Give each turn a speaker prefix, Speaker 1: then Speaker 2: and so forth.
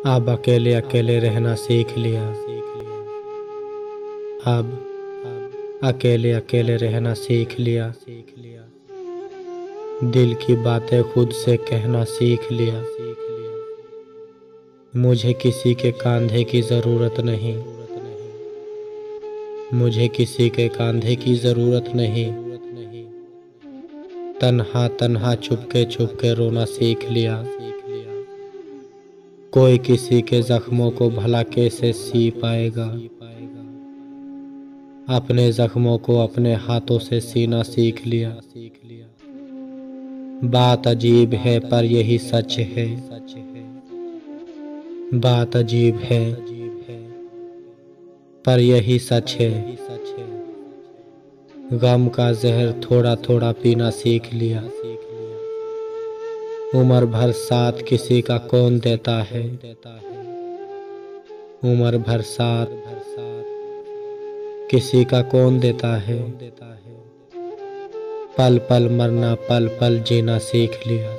Speaker 1: अब अकेले अकेले रहना सीख लिया। अब अकेले अकेले रहना सीख लिया। दिल की बातें खुद से कहना सीख लिया। मुझे किसी के कंधे की जरूरत नहीं। मुझे किसी के कंधे की जरूरत नहीं। तन्हा तन्हा चुपके चुपके रोना सीख लिया। कोई किसी के जख्मों को भला कैसे सी पाएगा। अपने जख्मों को अपने हाथों से सीना सीख लिया। बात अजीब है पर यही सच है। बात अजीब है पर यही सच है। गम का जहर थोड़ा थोड़ा पीना सीख लिया। उम्र भर साथ किसी का कौन देता है। उम्र भर साथ किसी का कौन देता है। पल पल मरना पल पल जीना सीख लिया।